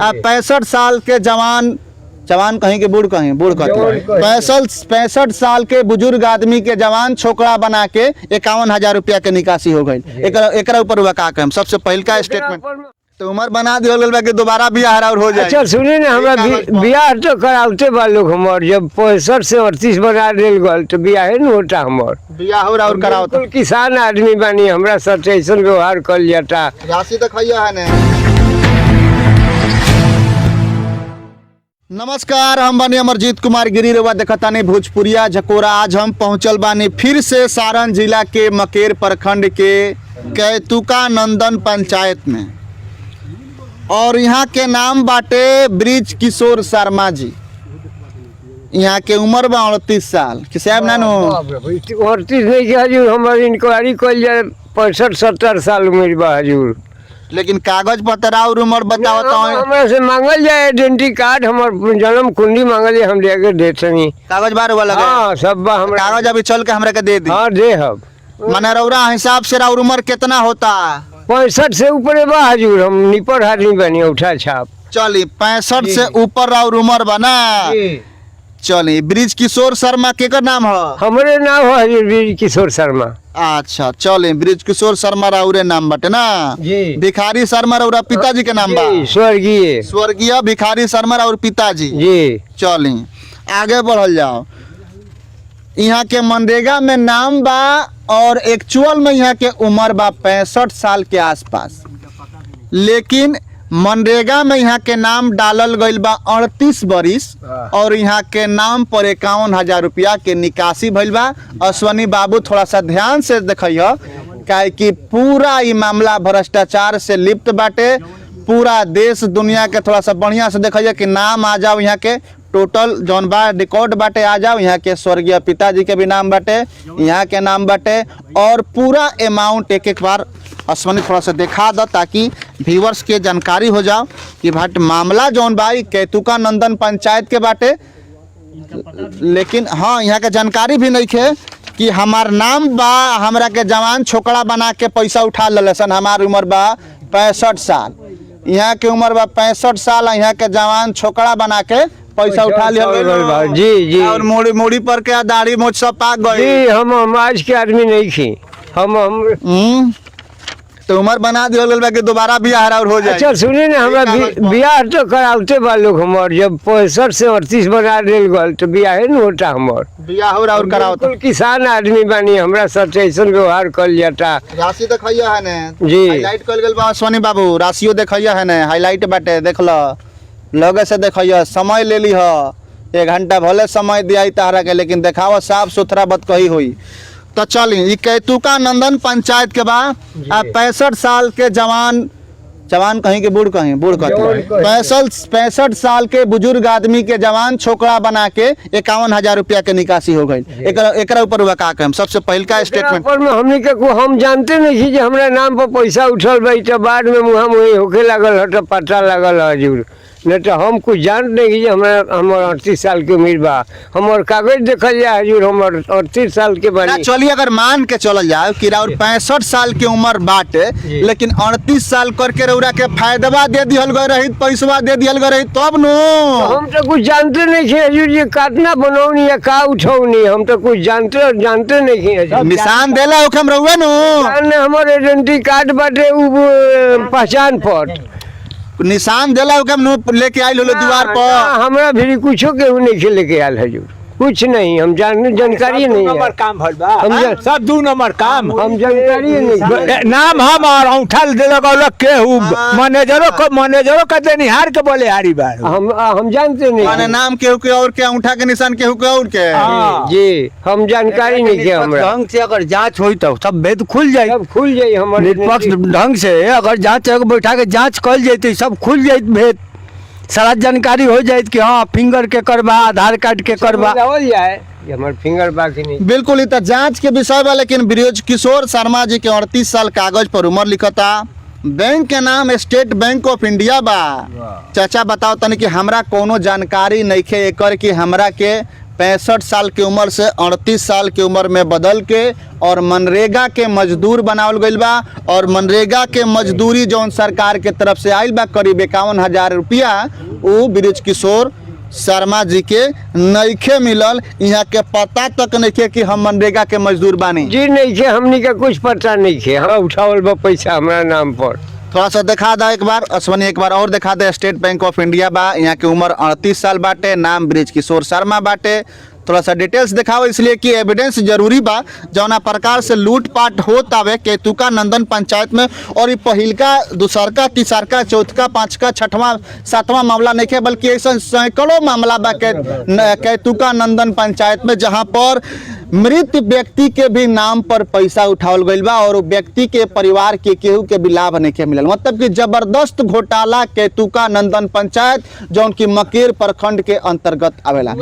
अब 65 साल के जवान कहीं के बूढ़ कहीं बूढ़ कहते 65 साल के बुजुर्ग आदमी के जवान छोकरा बना के 51,000 रुपया के निकासी हो गई। एक ऊपर हुआ का कहें सबसे पहल का स्टेटमेंट तो उम्र बना दिया कि दोबारा बियाह और हो जाए। अच्छा सुनिए ना, हमरा बियाह तो कराते बा लोग हमार, जब 65 से 38 बना रेल गल तो बियाह न होता हमार, बियाह और कराओ तो किसान आदमी बानी, हमरा साथ ऐसा व्यवहार कर जाता। राशि तो खैया है ने। नमस्कार, हम बानी अमरजीत कुमार गिरी, रवा देखतानी भोजपुरिया झकोरा। आज हम पहुंचल बानी फिर से सारण जिला के मकेर प्रखंड के कैतुका नंदन पंचायत में, और यहाँ के नाम बाटे ब्रिज किशोर शर्मा जी। यहाँ के उम्र बा 38 साल कि साहब नानू 38 नहीं के हजूर, हमारी इंक्वायरी कल जाए 65-70 साल उम्र बा हजूर, लेकिन कागज पत्र और उम्र बताओ तो हमरा से मांगल जाए आइडेंटिटी कार्ड, हमार जन्म कुंडी मांगल जाए, हम लेके देते नहीं। कागज बार वाला हाँ सब बा, हमरा कागज अभी चल के हमरा के दे दी। हाँ दे हम मने रौरा हिसाब से और उम्र कितना होता? 65 से ऊपर बा हजूर, हम निपर आदमी बनी, उठा छाप। चली 65 से ऊपर और उम्र बना। चली ब्रिज किशोर शर्मा के का नाम है? हमारे नाम है हजूर ब्रिज किशोर शर्मा। अच्छा चले, ब्रिज किशोर शर्मा राउरे नाम बटे ना जी। भिखारी शर्मा रौरा पिताजी के नाम बा? स्वर्गीय भिखारी शर्मा और पिताजी जी। चली आगे बढ़ल जाओ। यहाँ के मनरेगा में नाम बा और एक्चुअल में यहाँ के उम्र बा 65 साल के आसपास, लेकिन मनरेगा में यहाँ के नाम डालल गईल बा 38 बरिस, और यहाँ के नाम पर 51,000 रुपया के निकासी भइल बा। अश्वनी बाबू थोड़ा सा ध्यान से देखियो, काहे कि पूरा ये मामला भ्रष्टाचार से लिप्त बाटे। पूरा देश दुनिया के थोड़ा सा बढ़िया से देखिए कि नाम आ जाओ, यहाँ के टोटल जौन बा रिकॉर्ड बाटे आ जाओ। यहाँ के स्वर्गीय पिताजी के भी नाम बाटे, यहाँ के नाम बाटे, और पूरा अमाउंट एक बार अश्वनी थोड़ा सा दिखा दो ताकि व्यूअर्स के जानकारी हो जाओ कि भाट मामला जौन बा कैतुका नंदन पंचायत के बाटे। लेकिन हाँ, यहाँ के जानकारी भी नहीं है कि हमार नाम बा, हमरा के जवान छोकरा बना के पैसा उठा लसन। हमार उम्र बा 65 साल, यहाँ के उम्र बा 65 साल, यहाँ के जवान छोकरा बना के पैसा उठा लिया जी जी, और मोड़ी पर के दाढ़ी मोछ सब पाक गए जी। हम आज के आदमी नहीं थी, हम तो उम्र बना दिया कि दोबारा बियाह और हो जाए। अच्छा सुनिए ना, हमरा बियाह तो कराते बा लोग हमार, जब 65 से 38 बना रेल गल तो बियाह न होता हमार, बियाह और कराओ तो किसान आदमी बानी, हमरा साथ ऐसा व्यवहार कर जाता। राशि देखैया है ने जी, हाईलाइट कल गेल बा सोनी बाबू, राशियो देखैया है ने हाईलाइट बाटे, देख लो लगे से देखैया। समय ले ली हो, 1 घंटा भले समय दिया तारा के, लेकिन देखावा साफ सुथरा बात कही हुई। तो चली कैतुका नंदन पंचायत के बाद 65 साल के जवान कहीं के बूढ़ कहीं बूढ़ कहते 65 साल के बुजुर्ग आदमी के जवान छोकरा बना के 51,000 रुपया के निकासी हो गई। एक ऊपर हुआ का कहें सबसे पहल का स्टेटमेंट हमने के हम जानते नहीं कि हमरा नाम पर पैसा उठल भाई, तो बाद में मुहा मुही होके लागल है, पता लागल हजूर, नहीं तो हम कुछ जान नहीं कि हमार 38 साल की उम्र बा। हमार कागज देखल जाए हजूर, हमार 38 साल के बानी। चलिए अगर मान के चल जाए कि और 65 साल के उम्र बाटे, लेकिन 38 साल करके रौरा के फायदा दे दिहल गए रही, पैसा दे दिहल गए रही, तब नो हम तो कुछ जानते नहीं थे हजूर, ये काटना बनौनी या का उठौनी, हम तो कुछ जानते नहीं थे। निशान देला हम रहुए नो, हमारे आइडेंटिटी कार्ड बाटे, पहचान पत्र निशान देला लेके आयल होलो द्वार पर। हमरा भी कुछ नहीं लेके आयल हजूर, कुछ नहीं, हम जानकारी नहीं है। काम भइल बा, हम सब 2 नंबर काम, हम जानकारी नहीं। नाम हम और औंठा दे लगौलक के मैनेजरों का देनिहार के बोले हारी बा, हम जानते नहीं। माने नाम केहू के और के, अंगूठा के निशान केहू के और के। जी, हम जानकारी नहीं के। हमरा ढंग से अगर जांच होई तो सब भेद खुल जाई, सब खुल जाई। हमारे निष्पक्ष ढंग से अगर जांच बैठा के जांच कल जाए सब खुल जाए, भेद सारा जानकारी हो जाए कि हाँ फिंगर के करबा, आधार कार्ड के करबा जाए, हमारे फिंगर बाकी नहीं। बिल्कुल इतना जांच के विषय बा, लेकिन ब्रिज किशोर शर्मा जी के 38 साल कागज पर उम्र लिखता। बैंक के नाम स्टेट बैंक ऑफ इंडिया बा। चाचा बताओ तनी कि हमरा कोनो जानकारी नहीं खे एकर कि हमरा के 65 साल की उम्र से 38 साल की उम्र में बदल के और मनरेगा के मजदूर बनावल गईल बा। और मनरेगा के मजदूरी जौन सरकार के तरफ से आयल बा करीब 51,000 रुपया वो ब्रिज किशोर शर्मा जी के नइखे मिलल। यहाँ के पता तक नइखे कि हम मनरेगा के मजदूर बानी। जी नहीं खे, हमनी का कुछ पता नहीं खे। हाँ उठावल बा पैसा हमारा नाम पर। थोड़ा सा दिखा दा एक बार अश्वनी, एक बार और दिखा दे। स्टेट बैंक ऑफ इंडिया बा, यहाँ की उम्र 38 साल बाटे, नाम ब्रिज किशोर शर्मा बाटे। थोड़ा सा डिटेल्स दिखाओ इसलिए कि एविडेंस जरूरी बा। जौना प्रकार से लूटपाट होत आवे केतुका नंदन पंचायत में, और ये पहिलका दूसरका तीसरका चौथका पांचका छठवां सातवां मामला नहीं है, बल्कि ऐसा सैकड़ों मामला बा केतुका नंदन पंचायत में, जहां पर मृत व्यक्ति के भी नाम पर पैसा उठावल गईल बा और व्यक्ति के परिवार के केहू के भी लाभ नहीं मिलल। मतलब कि जबरदस्त घोटाला केतुका नंदन पंचायत जौन की मकेर प्रखंड के अंतर्गत आवेला।